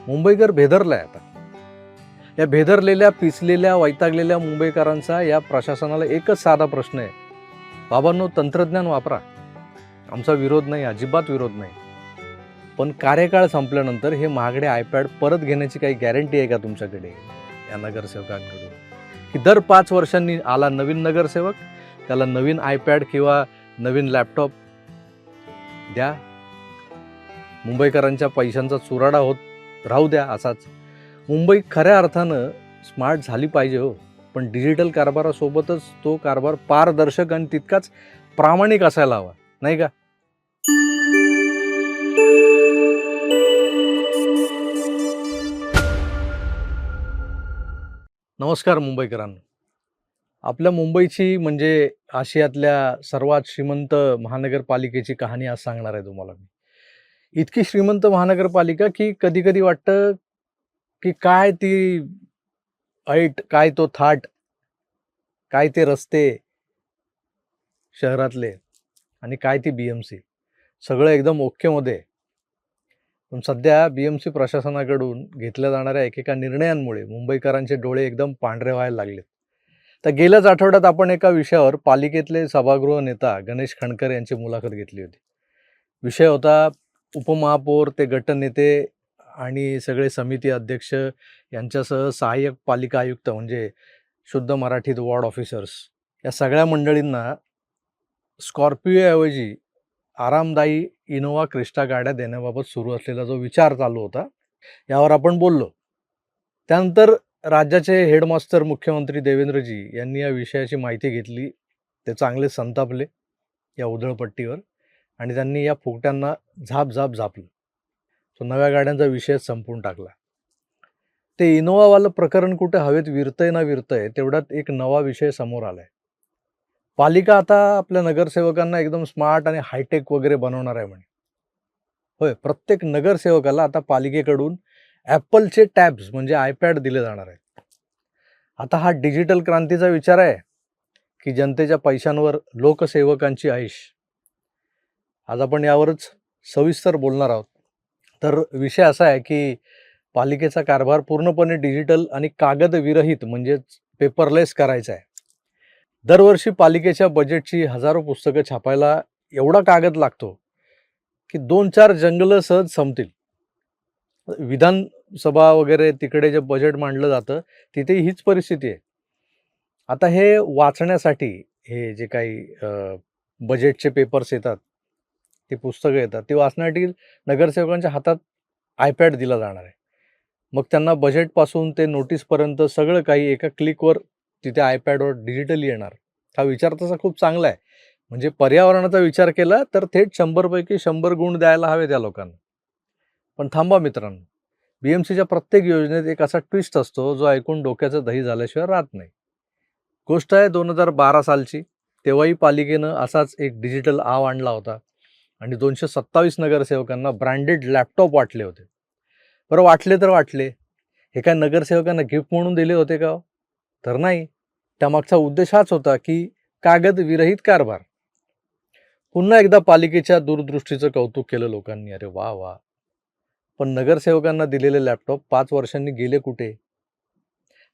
मुंबईकर भेदरलाय आता. या भेदरलेल्या, पिचलेल्या, वैतागलेल्या मुंबईकरांचा या प्रशासनाला एकच साधा प्रश्न आहे. बाबांनो, तंत्रज्ञान वापरा. आमचा विरोध नाही, अजिबात विरोध नाही. पण कार्यकाळ संपल्यानंतर हे महागडे आयपॅड परत घेण्याची काही गॅरंटी आहे का तुमच्याकडे या नगरसेवकांकडून? की दर 5 वर्षांनी आला नवीन नगरसेवक, त्याला नवीन आयपॅड किंवा नवीन लॅपटॉप द्या. मुंबईकरांच्या पैशांचा चुराडा होत राहू द्या असाच. मुंबई खऱ्या अर्थानं स्मार्ट झाली पाहिजे हो, पण डिजिटल कारभारासोबतच तो कारभार पारदर्शक आणि तितकाच प्रामाणिक असायला हवा, नाही का? नमस्कार मुंबईकरांनो. आपल्या मुंबईची म्हणजे आशियातल्या सर्वात श्रीमंत महानगरपालिकेची कहाणी आज सांगणार आहे तुम्हाला मी. इतकी श्रीमंत महानगरपालिका की कधी कधी वाटतं की काय ती ऐट, काय तो थाट, काय ते रस्ते शहरातले आणि काय ती बीएमसी, सगळं एकदम ओकेमध्ये आहे. पण सध्या बीएमसी प्रशासनाकडून घेतल्या जाणाऱ्या एकेका निर्णयांमुळे मुंबईकरांचे डोळे एकदम पांढरे व्हायला लागलेत. तर गेल्याच आठवड्यात आपण एका विषयावर पालिकेतले सभागृह नेता गणेश खणकर यांची मुलाखत घेतली होती. विषय होता उपमहापौर ते गटनेते आणि सगळे समिती अध्यक्ष यांच्यासह सहाय्यक पालिका आयुक्त म्हणजे शुद्ध मराठीत वॉर्ड ऑफिसर्स, या सगळ्या मंडळींना स्कॉर्पिओऐवजी आरामदायी इनोव्हा क्रिस्टा गाड्या देण्याबाबत सुरू असलेला जो विचार चालू होता, यावर आपण बोललो. त्यानंतर राज्याचे हेडमास्टर मुख्यमंत्री देवेंद्रजी यांनी या विषयाची माहिती घेतली. ते चांगले संतापले या उधळपट्टीवर आणि त्यांनी या फुकट्यांना झापलं. तो नव्या गाड्यांचा विषय संपवून टाकला. ते इनोव्हावालं प्रकरण कुठे हवेत विरतंय ना विरतंय, तेवढ्यात एक नवा विषय समोर आलाय. पालिका आता आपल्या नगरसेवकांना एकदम स्मार्ट आणि हायटेक वगैरे बनवणार आहे म्हणे. होय, प्रत्येक नगरसेवकाला आता पालिकेकडून ॲपलचे टॅब्स म्हणजे आयपॅड दिले जाणार आहेत. आता हा डिजिटल क्रांतीचा विचार आहे की जनतेच्या पैशांवर लोकसेवकांची ऐश? आज आपण यावरच सविस्तर बोलणार आहोत. तर विषय असा आहे की पालिकेचा कारभार पूर्णपणे डिजिटल आणि कागदविरहित म्हणजेच पेपरलेस करायचा आहे. दरवर्षी पालिकेच्या बजेटची हजारो पुस्तकं छापायला एवढा कागद लागतो की 2-4 जंगलं सहज संपतील. विधानसभा वगैरे तिकडे जे बजेट मांडलं जातं तिथे हीच परिस्थिती आहे. आता हे वाचण्यासाठी हे जे काही बजेटचे पेपर्स येतात, ती पुस्तकं येतात, ती वाचण्यासाठी नगरसेवकांच्या हातात आयपॅड दिला जाणार आहे. मग त्यांना बजेटपासून ते नोटीसपर्यंत सगळं काही एका क्लिकवर तिथे आयपॅडवर डिजिटली येणार. हा विचार तसा खूप चांगला आहे. म्हणजे पर्यावरणाचा विचार केला तर थेट 100 पैकी 100 गुण द्यायला हवे त्या लोकांना. पण थांबा मित्रांनो, बीएमसीच्या प्रत्येक योजनेत एक असा ट्विस्ट असतो जो ऐकून डोक्याचं दही झाल्याशिवाय राहत नाही. गोष्ट आहे 2012 सालची. तेव्हाही पालिकेनं असाच एक डिजिटल आव आणला होता आणि 227 नगरसेवकांना ब्रँडेड लॅपटॉप वाटले होते. बरं, वाटले तर वाटले, हे काय नगरसेवकांना गिफ्ट म्हणून दिले होते का? तर नाही. त्यामागचा उद्देश हाच होता की कागद विरहित कारभार. पुन्हा एकदा पालिकेच्या दूरदृष्टीचं कौतुक केलं लोकांनी. अरे वा वा. पण नगरसेवकांना दिलेले लॅपटॉप 5 वर्षांनी गेले कुठे?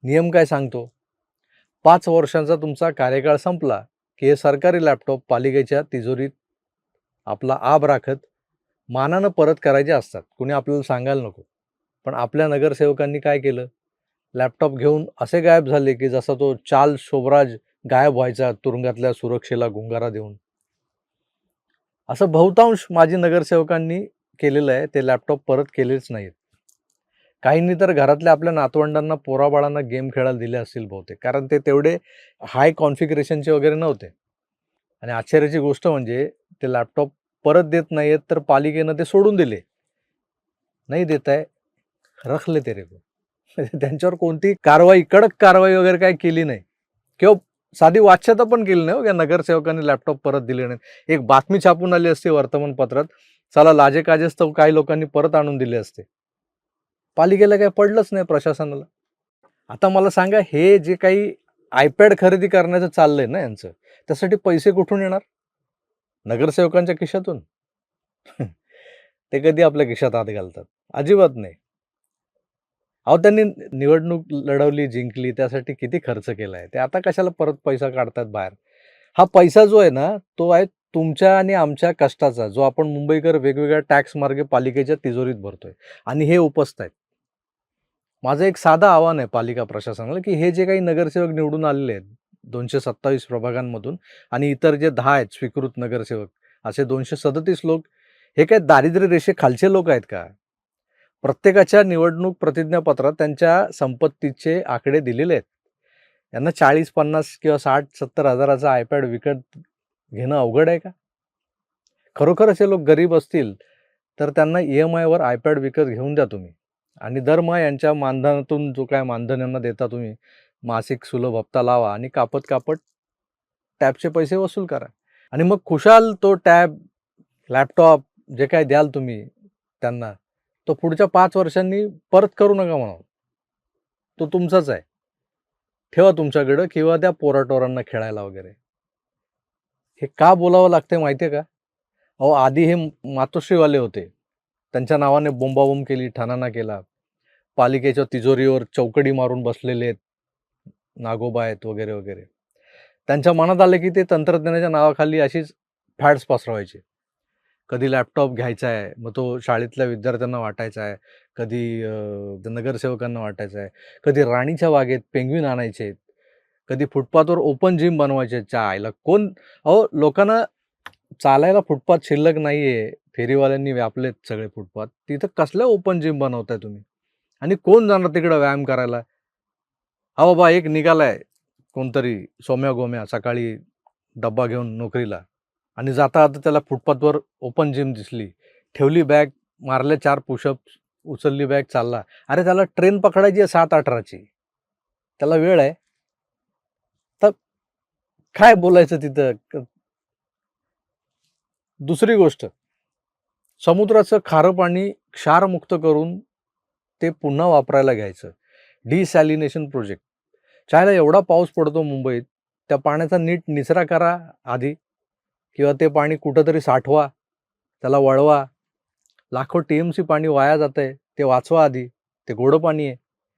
नियम काय सांगतो? 5 वर्षांचा तुमचा कार्यकाळ संपला की हे सरकारी लॅपटॉप पालिकेच्या तिजोरीत आपला आब राखत मानानं परत करायचे असतात. कुणी आपल्याला सांगायला नको. पण आपल्या नगरसेवकांनी काय केलं? लॅपटॉप घेऊन असे गायब झाले की जसा तो चार्ल्स शोभराज गायब व्हायचा तुरुंगातल्या सुरक्षेला गुंगारा देऊन. असं बहुतांश माजी नगरसेवकांनी केलेलं आहे. ते लॅपटॉप परत केलेच नाहीत. काहींनी तर घरातल्या आपल्या नातवंडांना, पोराबाळांना गेम खेळायला दिले असतील बहुतेक, कारण ते तेवढे हाय कॉन्फिगरेशनचे वगैरे नव्हते. आणि आश्चर्याची गोष्ट म्हणजे ते लॅपटॉप परत देत नाहीयेत तर पालिकेनं ते सोडून दिले. नाही देत आहे, रख ले तेरे को. त्यांच्यावर कोणती कारवाई, कडक कारवाई वगैरे काही केली नाही किंवा साधी वाच्यता पण केली नाही हो या नगरसेवकांनी लॅपटॉप परत दिले नाही. एक बातमी छापून आली असते वर्तमानपत्रात, चला लाजे काजेच तर काही लोकांनी परत आणून दिले असते. पालिकेला काही पडलंच नाही, प्रशासनाला. आता मला सांगा, हे जे काही आयपॅड खरेदी करण्याचं चाललंय ना यांचं, त्यासाठी पैसे कुठून येणार? नगरसेवकांच्या खिशातून? ते कधी आपल्या खिशात हात घालतात? अजिबात नाही. अहो, त्यांनी निवडणूक लढवली, जिंकली, त्यासाठी किती खर्च केलाय. ते आता कशाला परत पैसा काढतात बाहेर. हा पैसा जो आहे ना, तो आहे तुमच्या आणि आमच्या कष्टाचा, जो आपण मुंबईकर वेगवेगळ्या टॅक्स मार्गे पालिकेच्या तिजोरीत भरतोय आणि हे उपसतायत. माझं एक साधं आव्हान आहे पालिका प्रशासनाला, की हे जे काही नगरसेवक निवडून आलेले आहेत, 227 प्रभागांमधून आणि इतर जे 10 आहेत स्वीकृत नगरसेवक, असे 237 लोक, हे काय दारिद्र्य रेषेखालचे लोक आहेत का? प्रत्येकाच्या निवडणूक प्रतिज्ञापत्रात त्यांच्या संपत्तीचे आकडे दिलेले आहेत. यांना 40, 50 किंवा 60, 70 हजाराचा iPad विकत घेणं अवघड आहे का? खरोखरच हे लोक गरीब असतील, तर त्यांना EMIवर iPad विकत घेऊन द्या तुम्ही आणि दरमहा यांच्या मानधनातून जो काय मानधन यांना देता तुम्ही, मासिक सुलभ हप्ता लावा आणि कापत-कापत टॅबचे पैसे वसूल करा आणि मग खुशाल तो टॅब, लॅपटॉप जे काही द्याल तुम्ही त्यांना, तो पुढच्या 5 वर्षांनी परत करू नका म्हणावं. तो तुमचाच आहे. ठेवा तुमच्याकडं किंवा द्या पोराटोरांना खेळायला वगैरे. हे का बोलावं लागतंय माहिती आहे का? अहो, आधी हे मातोश्रीवाले होते. त्यांच्या नावाने बोंबाबोंब केली, ठाणाना केला. पालिकेच्या तिजोरीवर चौकडी मारून बसलेले आहेत, नागोबा आहेत वगैरे, वगैरे. त्यांच्या मनात आलं की ते तंत्रज्ञानाच्या नावाखाली अशीच फॅड्स पसरवायचे. कधी लॅपटॉप घ्यायचा आहे, मग तो शाळेतल्या विद्यार्थ्यांना वाटायचा आहे. कधी नगरसेवकांना वाटायचा आहे. कधी राणीच्या बागेत पेंग्विन आणायचे आहेत. कधी फुटपाथवर ओपन जिम बनवायचे आहेत. च्या आईला कोण अहो, लोकांना चालायला फुटपाथ शिल्लक नाहीये. फेरीवाल्यांनी व्यापलेत सगळे फुटपाथ. तिथं कसल्या ओपन जिम बनवताय तुम्ही? आणि कोण जाणार तिकडं व्यायाम करायला? हा बाबा एक निघालाय कोणतरी सोम्या-गोम्या सकाळी डब्बा घेऊन नोकरीला आणि जाता-जाता त्याला फुटपाथवर ओपन जिम दिसली. ठेवली बॅग, मारले 4 पुशअप्स, उचलली बॅग, चालला. अरे त्याला ट्रेन पकडायची आहे 7:00-8:00ची. त्याला वेळ आहे. तर काय बोलायचं तिथं? दुसरी गोष्ट, समुद्राचं खारं पाणी क्षारमुक्त करून ते पुन्हा वापरायला घ्यायचं. Desalination project. चायला एवढा पाऊस पडतो मुंबईत, त्या पाण्याचा नीट निचरा करा आधी किंवा ते पाणी कुठेतरी साठवा, त्याला वळवा. लाखो टीएमसी पाणी वाया जातंय, ते वाचवा आधी. ते गोडं पाणी आहे.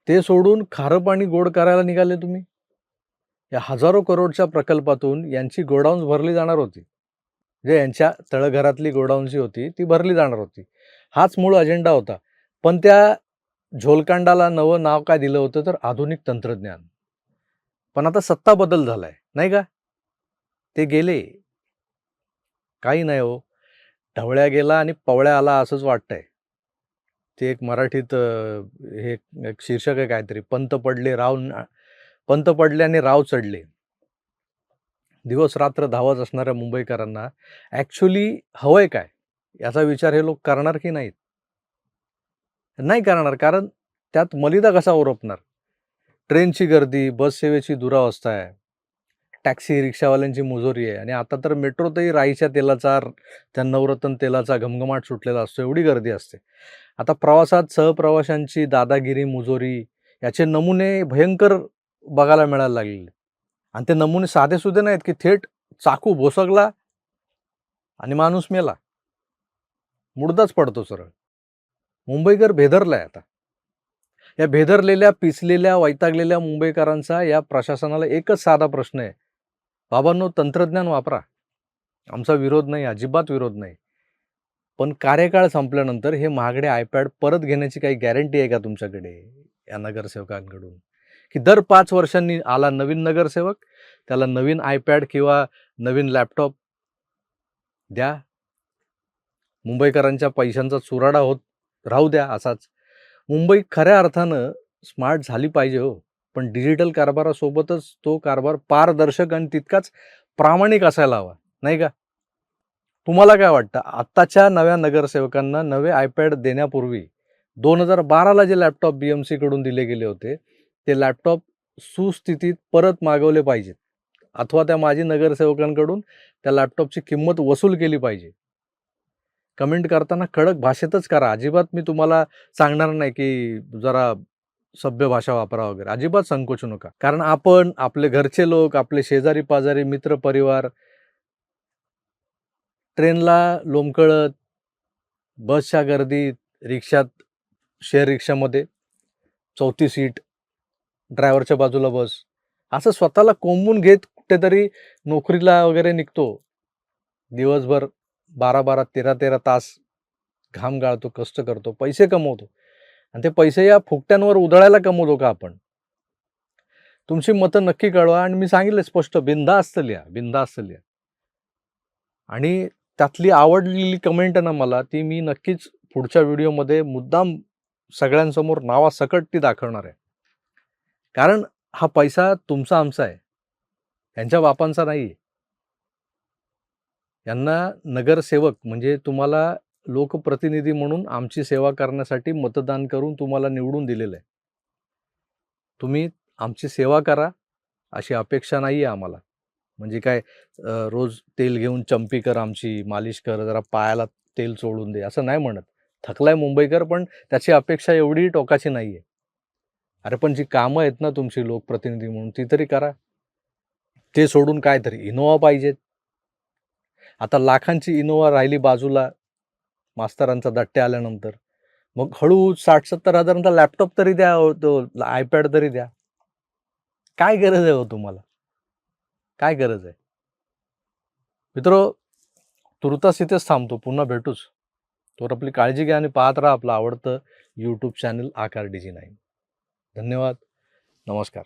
ते सोडून खारं पाणी गोड करायला निघाले तुम्ही. या हजारो करोडच्या प्रकल्पातून यांची गोडाऊन्स भरली जाणार होती. जे यांच्या तळघरातली गोडाऊन जी होती, ती भरली जाणार होती. हाच मूळ अजेंडा होता. पण त्या झोलकांडाला नवं नाव काय दिलं होतं, तर आधुनिक तंत्रज्ञान. पण आता सत्ता बदल झालाय, नाही का? ते गेले. काही नाही हो. ढवळ्या गेला आणि पवळ्या आला असंच वाटतंय. ते एक मराठीत हे एक शीर्षक आहे काहीतरी, पंत पडले आणि राव चढले. दिवस-रात्र धावत असणाऱ्या मुंबईकरांना ॲक्चुअली हवंय काय? याचा विचार हे लोक करणार की नाहीत? नाही करणार, कारण त्यात मलिदा कसा ओरपणार? ट्रेनची गर्दी, बस सेवेची दुरावस्था आहे, टॅक्सी रिक्षावाल्यांची मुजोरी आहे आणि आता तर मेट्रोतही राईच्या तेलाचा, त्या नवरत्न तेलाचा घमघमाट सुटलेला असतो, एवढी गर्दी असते. आता प्रवासात सहप्रवाशांची दादागिरी, मुजोरी याचे नमुने भयंकर बघायला मिळायला लागलेले आणि ते नमुने साधेसुधे नाहीत, की थेट चाकू भोसकला आणि माणूस मेला. मुडदाच पडतो सरळ. मुंबईकर भेदरलाय आता. या भेदरलेल्या, पिचलेल्या, वैतागलेल्या मुंबईकरांचा या प्रशासनाला एकच साधा प्रश्न आहे. बाबांनो, तंत्रज्ञान वापरा. आमचा विरोध नाही, अजिबात विरोध नाही. पण कार्यकाळ संपल्यानंतर हे महागडे iPad परत घेण्याची काही गॅरंटी आहे का तुमच्याकडे या नगरसेवकांकडून? की दर 5 वर्षांनी आला नवीन नगरसेवक, त्याला नवीन iPad किंवा नवीन लॅपटॉप द्या. मुंबईकरांच्या पैशांचा चुराडा होत राहू द्या असाच. मुंबई खऱ्या अर्थानं स्मार्ट झाली पाहिजे हो. पण डिजिटल कारभारासोबतच तो कारभार पारदर्शक आणि तितकाच प्रामाणिक असायला हवा, नाही का? तुम्हाला काय वाटतं? आत्ताच्या नव्या नगरसेवकांना नवे iPad देण्यापूर्वी 2012ला जे लॅपटॉप BMCकडून दिले गेले होते, ते लॅपटॉप सुस्थितीत परत मागवले पाहिजेत अथवा त्या माजी नगरसेवकांकडून त्या लॅपटॉपची किंमत वसूल केली पाहिजे. कमेंट करताना कडक भाषेतच करा. अजिबात मी तुम्हाला सांगणार नाही, की जरा सभ्य भाषा वापरा वगैरे. अजिबात संकोचू नका. कारण आपण, आपले घरचे लोक, आपले शेजारी-पाजारी, मित्र-परिवार ट्रेनला लोंबकळत, बसच्या गर्दीत, रिक्षात, शेअर रिक्षामध्ये चौथी सीट, ड्रायव्हरच्या बाजूला बस. असं स्वतःला कोंबून घेत कुठेतरी नोकरीला वगैरे निघतो. दिवसभर 12-12, 13-13 तास घाम गाळतो, कष्ट करतो, पैसे कमवतो आणि ते पैसे या फुकट्यांवर उधळायला कमवतो का आपण? तुमची मतं नक्की कळवा आणि मी सांगितलं स्पष्ट, बिनधास्त लिहा, बिनधास्त लिहा. आणि त्यातली आवडलेली कमेंट आहे ना मला, ती मी नक्कीच पुढच्या व्हिडिओमध्ये मुद्दाम सगळ्यांसमोर नावासकट ती दाखवणार आहे. कारण हा पैसा तुमचा आमचा आहे. यांच्या बापांचा नाहीये. यांना नगरसेवक म्हणजे तुम्हाला लोकप्रतिनिधी म्हणून आमची सेवा करण्यासाठी मतदान करून तुम्हाला निवडून दिलेलं आहे. तुम्ही आमची सेवा करा अशी अपेक्षा नाहीये आम्हाला. म्हणजे काय रोज तेल घेऊन चंपी कर आमची, मालिश कर, जरा पायाला तेल चोळून दे, असं नाही म्हणत. थकलाय मुंबईकर, पण त्याची अपेक्षा एवढी टोकाची नाहीये. अरे पण जी कामं आहेत ना तुमची लोकप्रतिनिधी म्हणून ती तरी करा. ते सोडून काय तरी इनोव्हा पाहिजेत. आता लाखांची इनोव्हा राहिली बाजूला मास्तरांचा दट्टे आल्यानंतर. मग हळू 60-70 हजारांचा लॅपटॉप तरी द्या, तो आयपॅड तरी द्या. काय गरज आहे हो तुम्हाला? काय गरज आहे? मित्र, तुर्तास इथेच थांबतो. पुन्हा भेटूच. तोवर आपली काळजी घ्या आणि पाहत राहा आपलं आवडतं YouTube चॅनल आकार DG9. धन्यवाद. नमस्कार.